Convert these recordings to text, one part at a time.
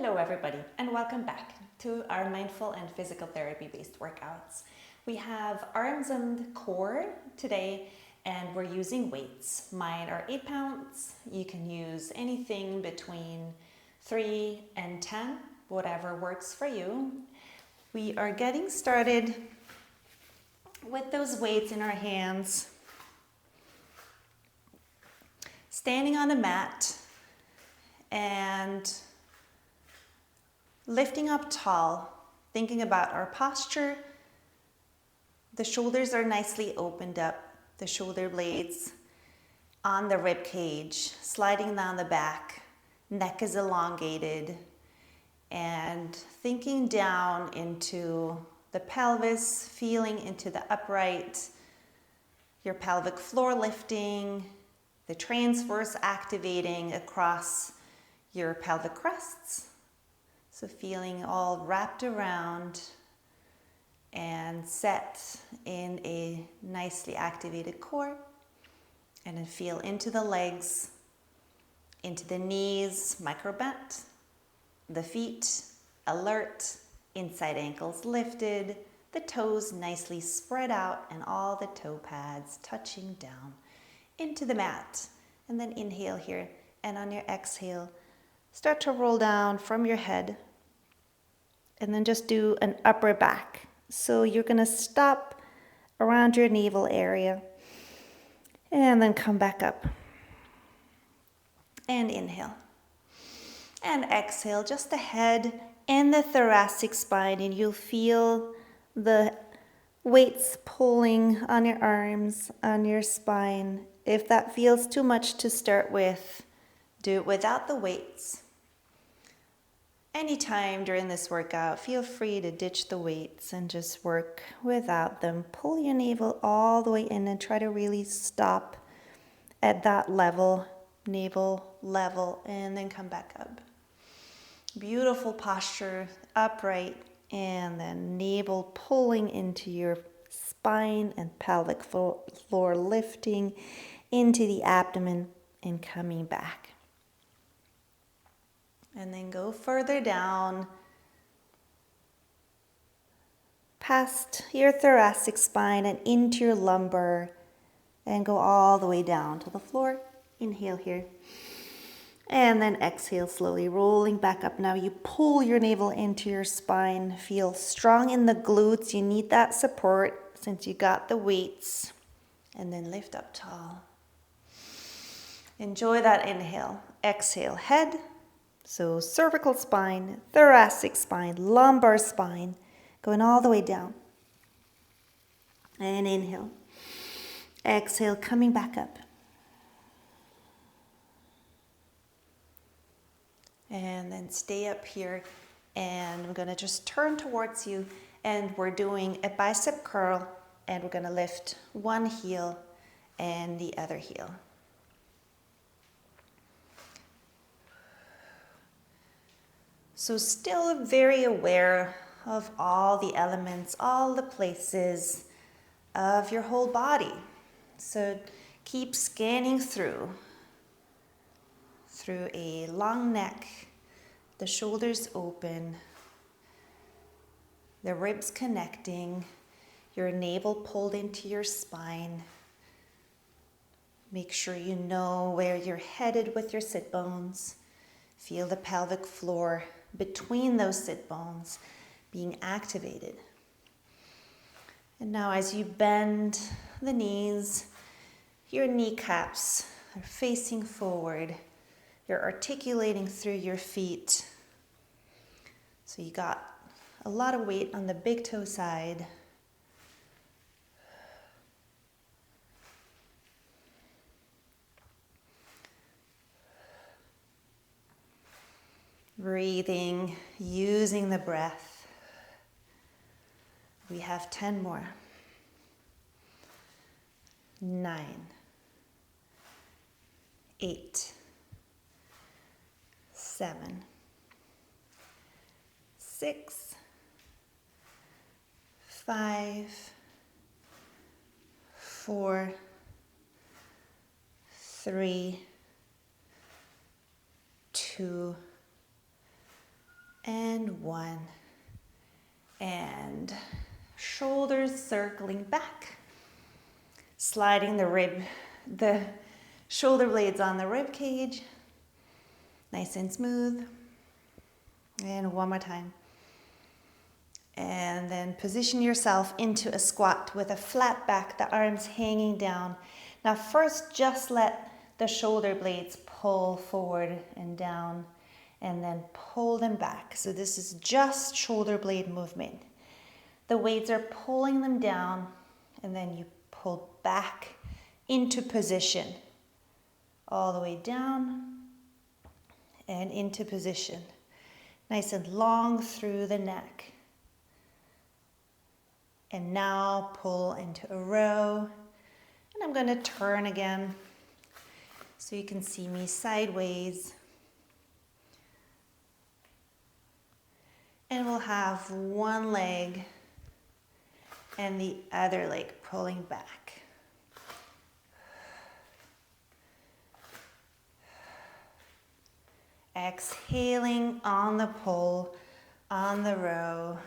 Hello everybody, and welcome back to our mindful and physical therapy based workouts. We have arms and core today, and we're using weights. Mine are 8 pounds. You can use anything between 3 and 10, whatever works for you. We are getting started with those weights in our hands, standing on the mat and lifting up tall, thinking about our posture. The shoulders are nicely opened up, the shoulder blades on the rib cage, sliding down the back, neck is elongated, and thinking down into the pelvis, feeling into the upright, your pelvic floor lifting, the transverse activating across your pelvic crests. So feeling all wrapped around and set in a nicely activated core. And then feel into the legs, into the knees, micro bent, the feet alert, inside ankles lifted, the toes nicely spread out, and all the toe pads touching down into the mat. And then inhale here, and on your exhale, start to roll down from your head. And then just do an upper back. So you're going to stop around your navel area and then come back up. And inhale. And exhale, just the head and the thoracic spine, and you'll feel the weights pulling on your arms, on your spine. If that feels too much to start with, do it without the weights. Anytime during this workout, feel free to ditch the weights and just work without them. Pull your navel all the way in and try to really stop at that level, navel level, and then come back up. Beautiful posture, upright, and then navel pulling into your spine and pelvic floor lifting into the abdomen and coming back. And then go further down past your thoracic spine and into your lumbar and go all the way down to the floor. Inhale here. And then exhale, slowly rolling back up. Now you pull your navel into your spine. Feel strong in the glutes. You need that support since you got the weights. And then lift up tall. Enjoy that inhale. Exhale, head. So cervical spine, thoracic spine, lumbar spine, going all the way down. And inhale. Exhale, coming back up. And then stay up here. And I'm going to just turn towards you. And we're doing a bicep curl. And we're going to lift one heel and the other heel. So still very aware of all the elements, all the places of your whole body. So keep scanning through a long neck, the shoulders open, the ribs connecting, your navel pulled into your spine. Make sure you know where you're headed with your sit bones. Feel the pelvic floor between those sit bones being activated. And now as you bend the knees, your kneecaps are facing forward. You're articulating through your feet. So you got a lot of weight on the big toe side. Breathing, using the breath. We have 10 more. 9, 8, 7, 6, 5, 4, 3, 2, and 1. And shoulders circling back, sliding the shoulder blades on the rib cage, nice and smooth. And one more time. And then position yourself into a squat with a flat back, the arms hanging down. Now first, just let the shoulder blades pull forward and down, and then pull them back. So this is just shoulder blade movement. The weights are pulling them down, and then you pull back into position. All the way down and into position. Nice and long through the neck. And now pull into a row. And I'm going to turn again so you can see me sideways. And we'll have one leg and the other leg pulling back. Exhaling on the pull, on the row.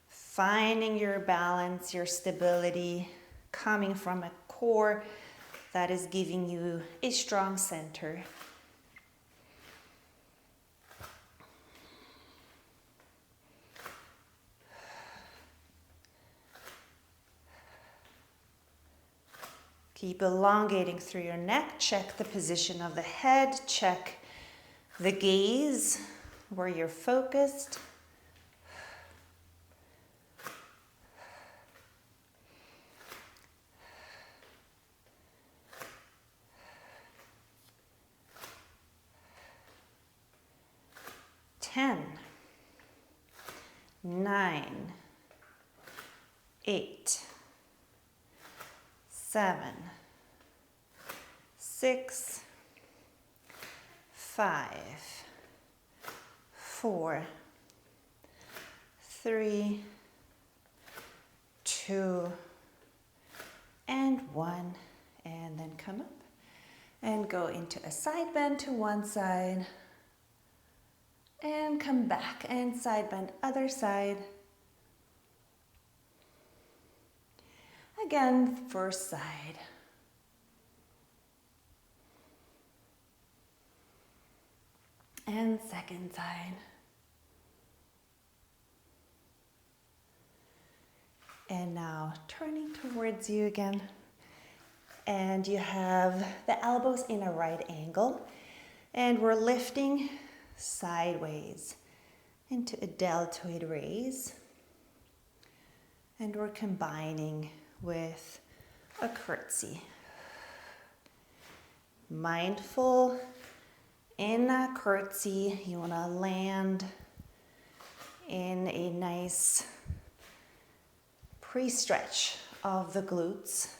Finding your balance, your stability, coming from a core that is giving you a strong center. Keep elongating through your neck. Check the position of the head. Check the gaze, where you're focused. Ten, 9, 8, 7, 6, 5, 4, 3, 2, and 1. And then come up and go into a side bend to one side. And come back and side bend other side. Again, first side. And second side. And now turning towards you again. And you have the elbows in a right angle. And we're lifting sideways into a deltoid raise. And we're combining with a curtsy. Mindful in that curtsy, you want to land in a nice pre-stretch of the glutes,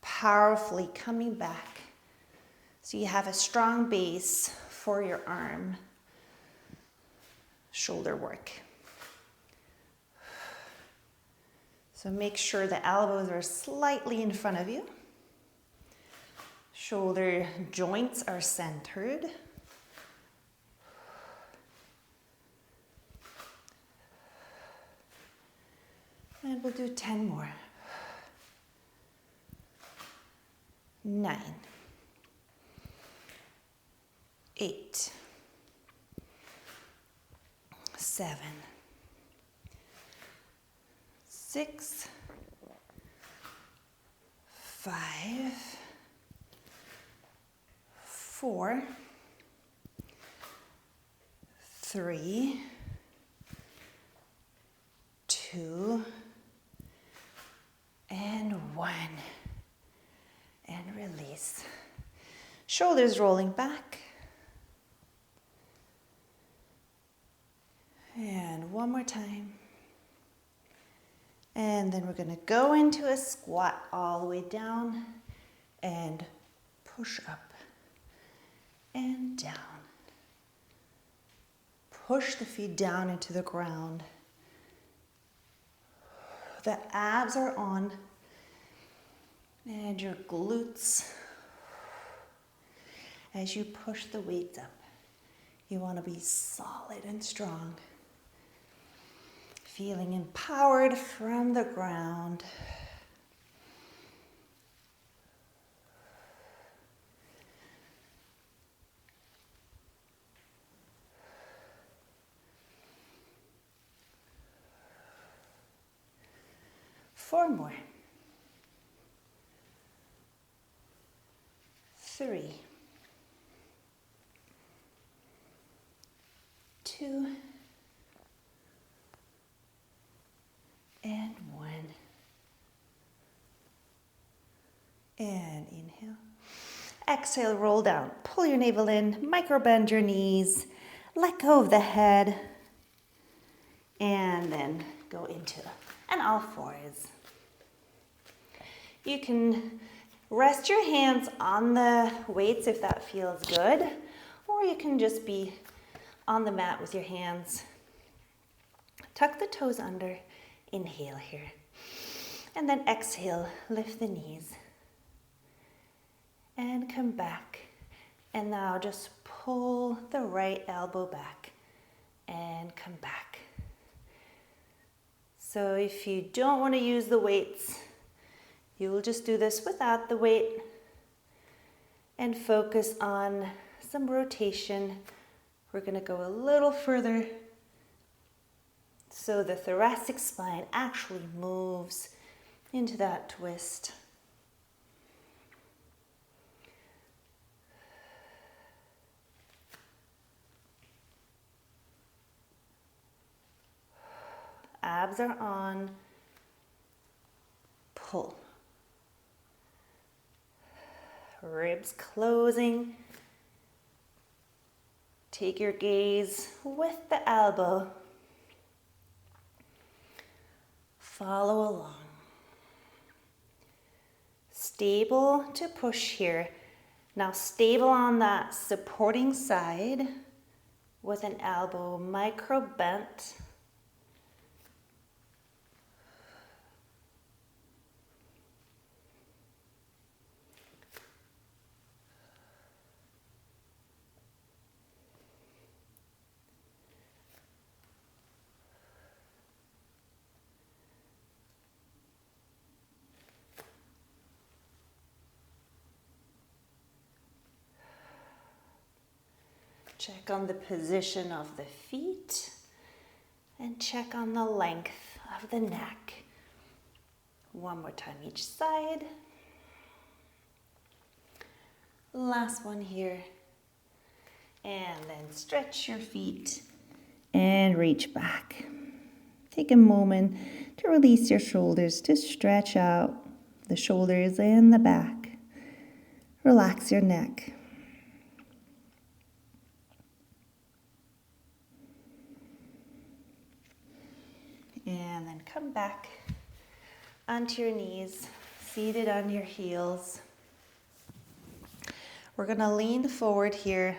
powerfully coming back so you have a strong base for your arm shoulder work. So make sure the elbows are slightly in front of you. Shoulder joints are centered. And we'll do 10 more. 9, 8, 7, 6, 5, 4, 3, 2, and 1. And release. Shoulders rolling back. And one more time. And then we're going to go into a squat all the way down and push up and down. Push the feet down into the ground. The abs are on and your glutes as you push the weights up. You want to be solid and strong. Feeling empowered from the ground. Four more. 3, 2, and 1. And inhale. Exhale, roll down. Pull your navel in, micro bend your knees, let go of the head, and then go into an all fours. You can rest your hands on the weights if that feels good, or you can just be on the mat with your hands. Tuck the toes under, inhale here. And then exhale, lift the knees. And come back. And now just pull the right elbow back and come back. So if you don't want to use the weights, you will just do this without the weight and focus on some rotation. We're going to go a little further so the thoracic spine actually moves into that twist. Abs are on. Pull. Ribs closing. Take your gaze with the elbow. Follow along. Stable to push here. Now stable on that supporting side with an elbow micro bent. Check on the position of the feet and check on the length of the neck. One more time each side. Last one here. And then stretch your feet and reach back. Take a moment to release your shoulders, to stretch out the shoulders and the back. Relax your neck. And then come back onto your knees, seated on your heels. We're going to lean forward here,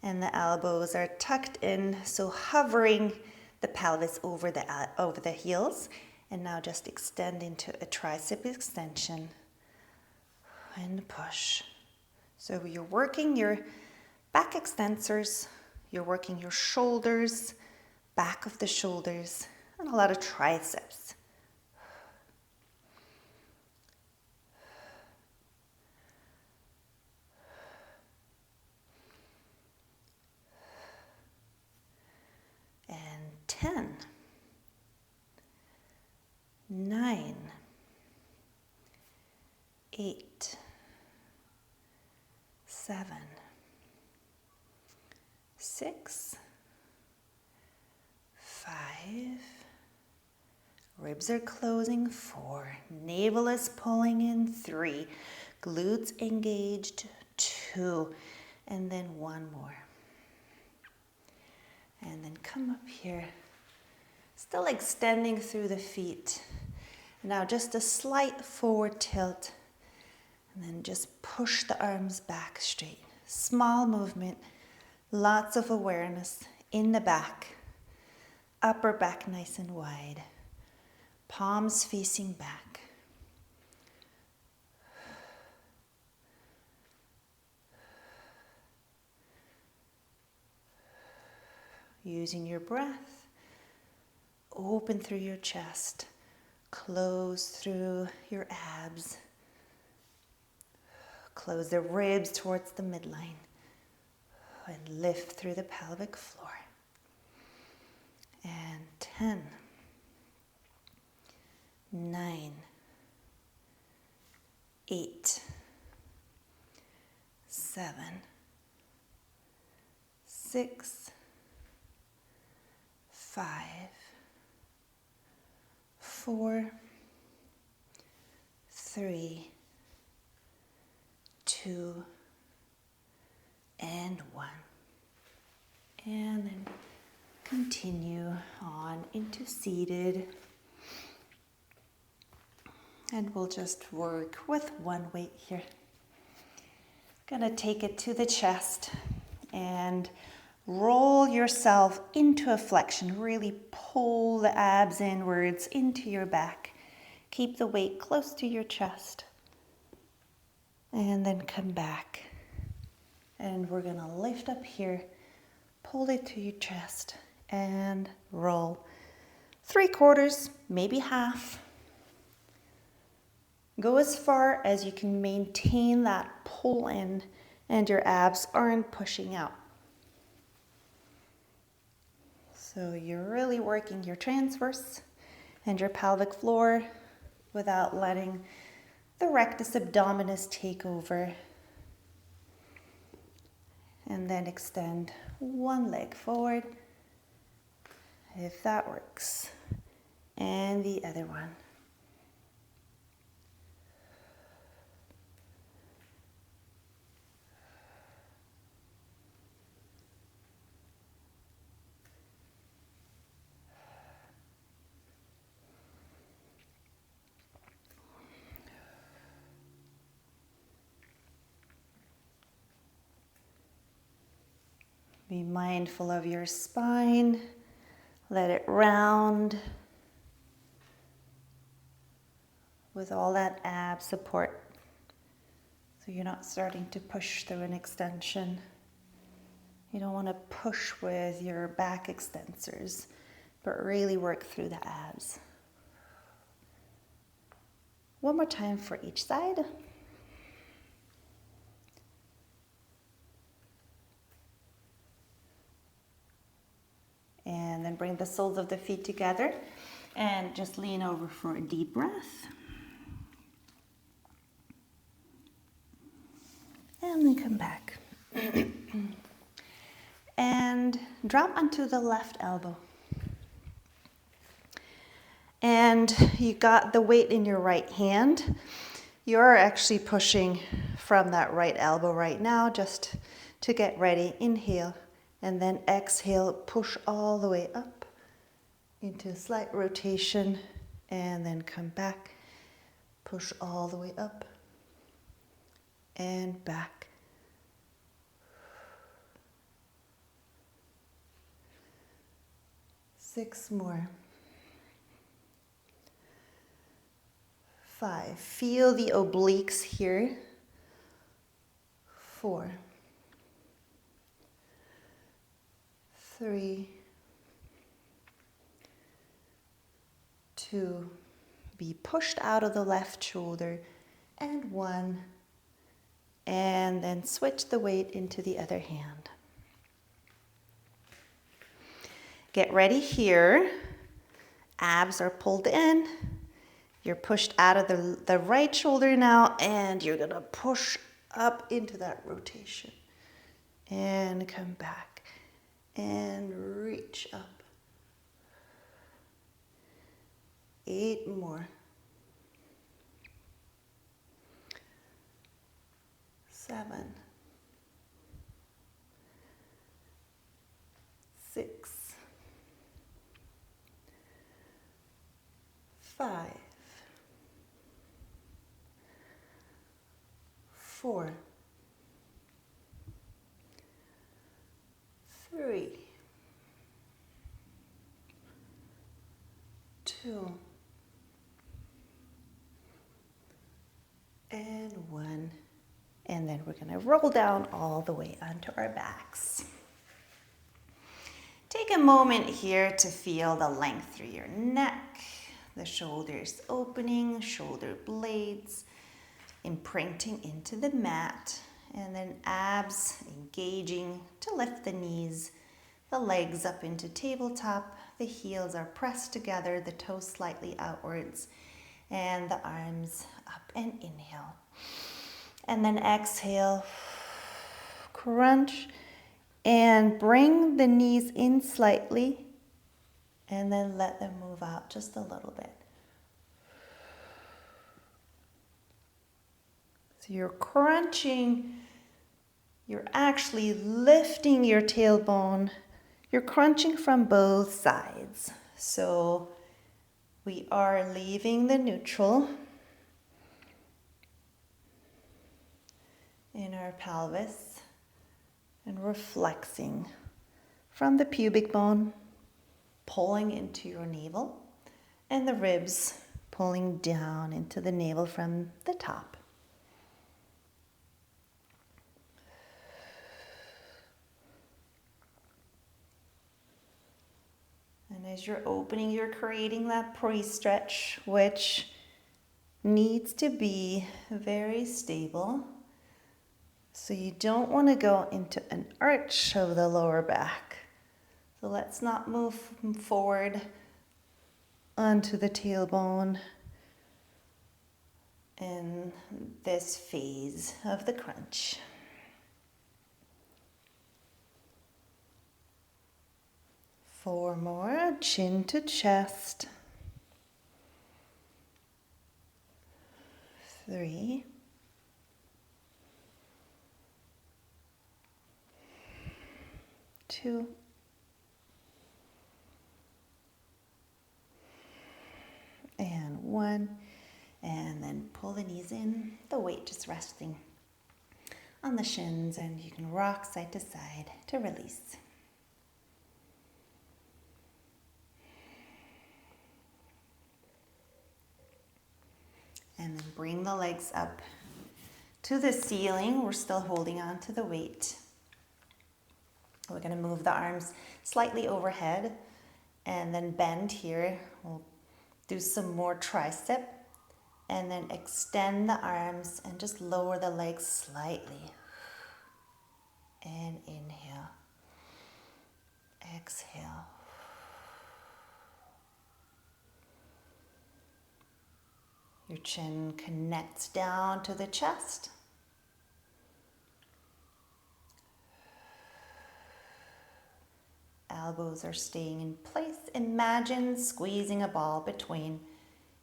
and the elbows are tucked in, so hovering the pelvis over the heels. And now just extend into a tricep extension and push. So you're working your back extensors, you're working your shoulders, back of the shoulders, and a lot of triceps. And 10, 9, 8, 7, 6, 5, ribs are closing, 4, navel is pulling in, 3, glutes engaged, 2, and then 1 more. And then come up here, still extending through the feet. Now just a slight forward tilt, and then just push the arms back straight. Small movement, lots of awareness in the back. Upper back nice and wide. Palms facing back. using your breath. Open through your chest, close through your abs, close the ribs towards the midline, and lift through the pelvic floor. And 10, 9, 8, 7, 6, 5, 4, 3, 2, and 1. And then continue on into seated. And we'll just work with one weight here. Gonna take it to the chest and roll yourself into a flexion. Really pull the abs inwards into your back. Keep the weight close to your chest. And then come back. And we're gonna lift up here, pull it to your chest, and roll. 3/4, maybe half. Go as far as you can maintain that pull in and your abs aren't pushing out. So you're really working your transverse and your pelvic floor without letting the rectus abdominis take over. And then extend one leg forward, if that works, and the other one. Be mindful of your spine. Let it round with all that ab support. So you're not starting to push through an extension. You don't want to push with your back extensors, but really work through the abs. One more time for each side. And then bring the soles of the feet together and just lean over for a deep breath. And then come back. And drop onto the left elbow. And you got the weight in your right hand. You're actually pushing from that right elbow right now, just to get ready. Inhale. And then exhale, push all the way up into a slight rotation, and then come back, push all the way up and back. Six more. 5, feel the obliques here. 4, 3, 2, be pushed out of the left shoulder, and 1, and then switch the weight into the other hand. Get ready here. Abs are pulled in. You're pushed out of the right shoulder now, and you're gonna push up into that rotation and come back. And reach up. 8 more. 7, 6, 5, 4, 3, 2, and 1. And then we're going to roll down all the way onto our backs. Take take a moment here to feel the length through your neck, the shoulders opening, shoulder blades imprinting into the mat, and then abs engaging to lift the knees, the legs up into tabletop, the heels are pressed together, the toes slightly outwards, and the arms up and inhale. And then exhale, crunch, and bring the knees in slightly, and then let them move out just a little bit. So you're crunching, you're actually lifting your tailbone. You're crunching from both sides. So we are leaving the neutral in our pelvis and reflexing from the pubic bone, pulling into your navel, and the ribs pulling down into the navel from the top. And as you're opening, you're creating that pre-stretch, which needs to be very stable. So you don't want to go into an arch of the lower back. So let's not move forward onto the tailbone in this phase of the crunch. Four more, chin to chest. 3. 2. And 1. And then pull the knees in, the weight just resting on the shins, and you can rock side to side to release. And then bring the legs up to the ceiling. We're still holding on to the weight. We're going to move the arms slightly overhead and then bend here. We'll do some more tricep and then extend the arms and just lower the legs slightly. And inhale. Exhale. Your chin connects down to the chest. Elbows are staying in place. Imagine squeezing a ball between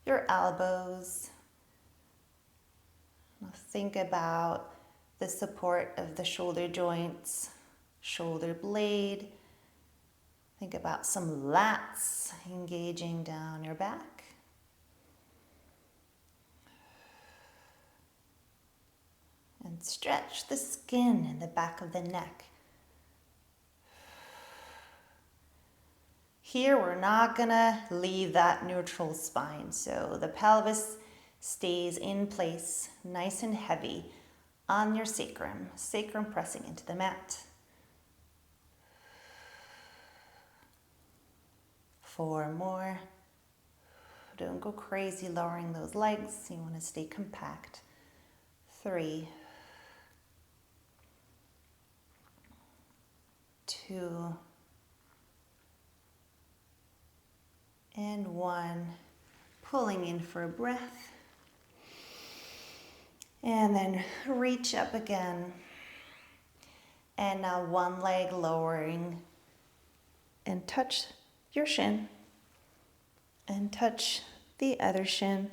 your elbows. Now think about the support of the shoulder joints, shoulder blade. Think about some lats engaging down your back. And stretch the skin in the back of the neck. Here we're not gonna leave that neutral spine, so the pelvis stays in place, nice and heavy on your sacrum, sacrum pressing into the mat. 4 more. Don't go crazy lowering those legs, you wanna stay compact. 3, 2, and 1. Pulling in for a breath. And then reach up again. And now one leg lowering. And touch your shin. And touch the other shin.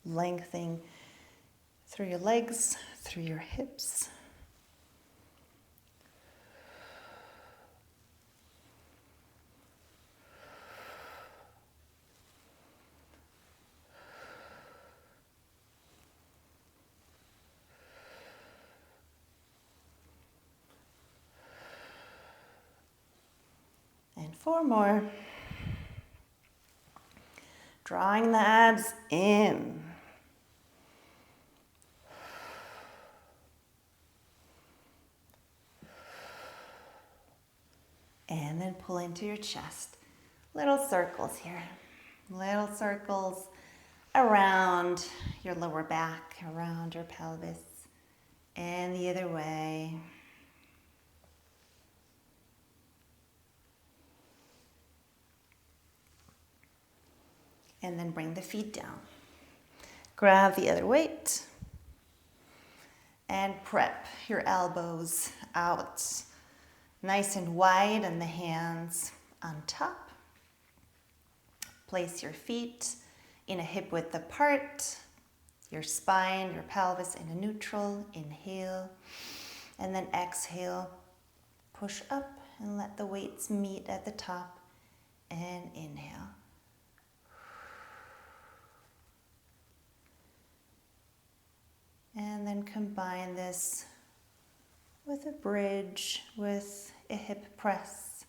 Lengthening through your legs, through your hips. And 4 more. Drawing the abs in. pull into your chest. Little circles here. Little circles around your lower back, around your pelvis, and the other way. And then bring the feet down. Grab the other weight and prep your elbows out nice and wide and the hands on top. Place your feet in a hip width apart, your spine, your pelvis in a neutral. Inhale, and then exhale. Push up and let the weights meet at the top, and inhale. And then combine this with a bridge, with a hip press.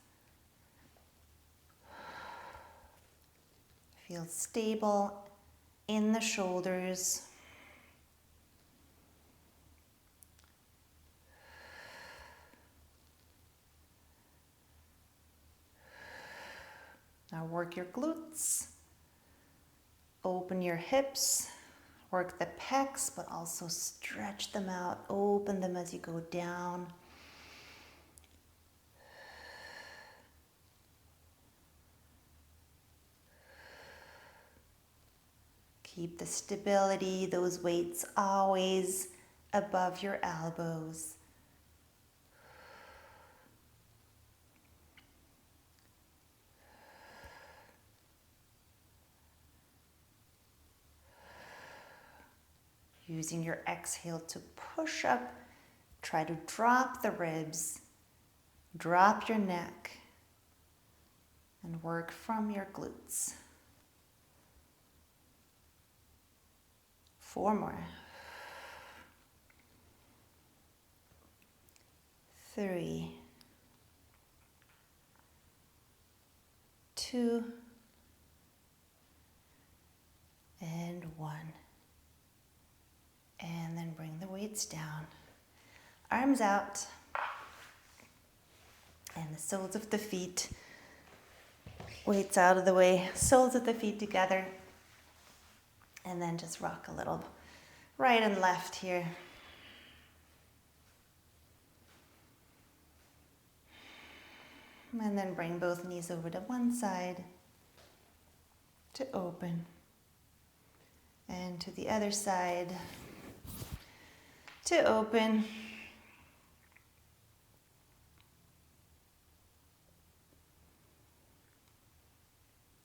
Feel stable in the shoulders. Now work your glutes. Open your hips. Work the pecs, but also stretch them out. Open them as you go down. Keep the stability, those weights always above your elbows. Using your exhale to push up, try to drop the ribs, drop your neck, and work from your glutes. 4 more. 3, 2, and 1. And then bring the weights down. Arms out. And the soles of the feet. Weights out of the way. Soles of the feet together. And then just rock a little right and left here. And then bring both knees over to one side to open. And to the other side to open.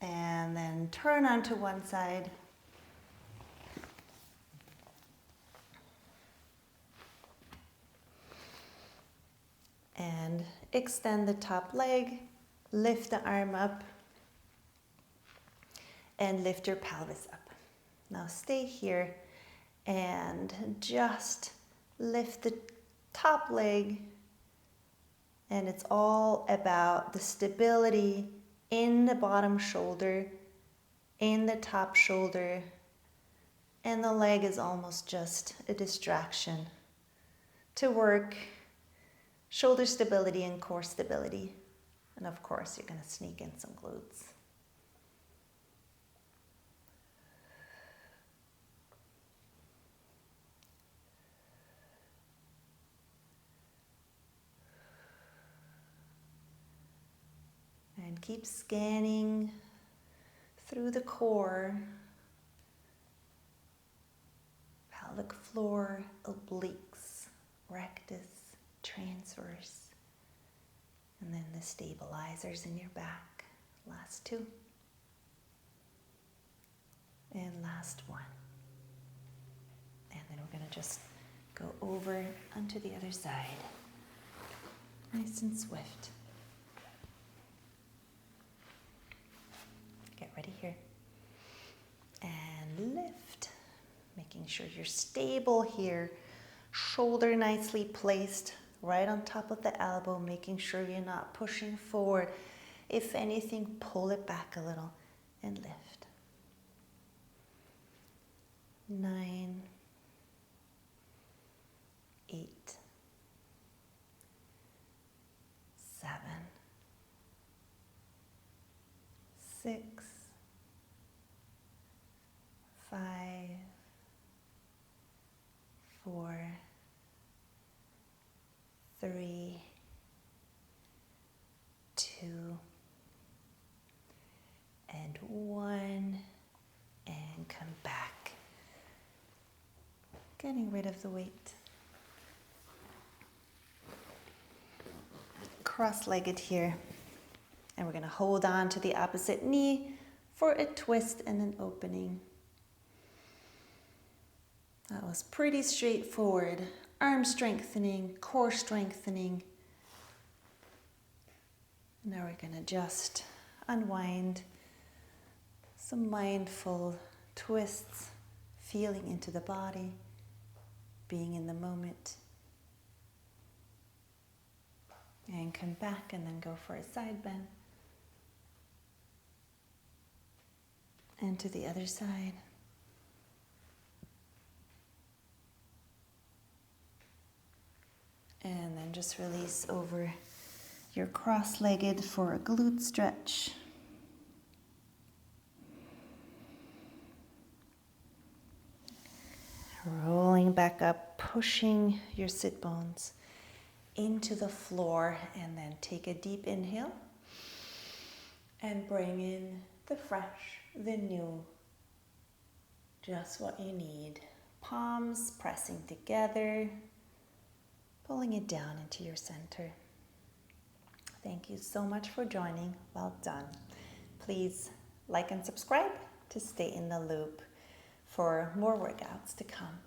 And then turn onto one side. And extend the top leg, lift the arm up, and lift your pelvis up. Now stay here and just lift the top leg, and it's all about the stability in the bottom shoulder, in the top shoulder, and the leg is almost just a distraction to work shoulder stability and core stability. And of course, you're going to sneak in some glutes. And keep scanning through the core, pelvic floor, obliques, rectus, transverse, and then the stabilizers in your back. Last 2. And last 1. And then we're going to just go over onto the other side. Nice and swift. Get ready here. And lift. Making sure you're stable here. Shoulder nicely placed right on top of the elbow. Making sure you're not pushing forward. If anything, pull it back a little and lift. 9, 8, 7, getting rid of the weight. Cross-legged here. And we're going to hold on to the opposite knee for a twist and an opening. That was pretty straightforward. Arm strengthening, core strengthening. Now we're going to just unwind. Some mindful twists, feeling into the body, being in the moment. And come back and then go for a side bend. And to the other side. And then just release over your cross-legged for a glute stretch. Rolling back up, pushing your sit bones into the floor, and then take a deep inhale and bring in the fresh, the new, just what you need. Palms pressing together, pulling it down into your center. Thank you so much for joining. Well done. Please like and subscribe to stay in the loop for more workouts to come.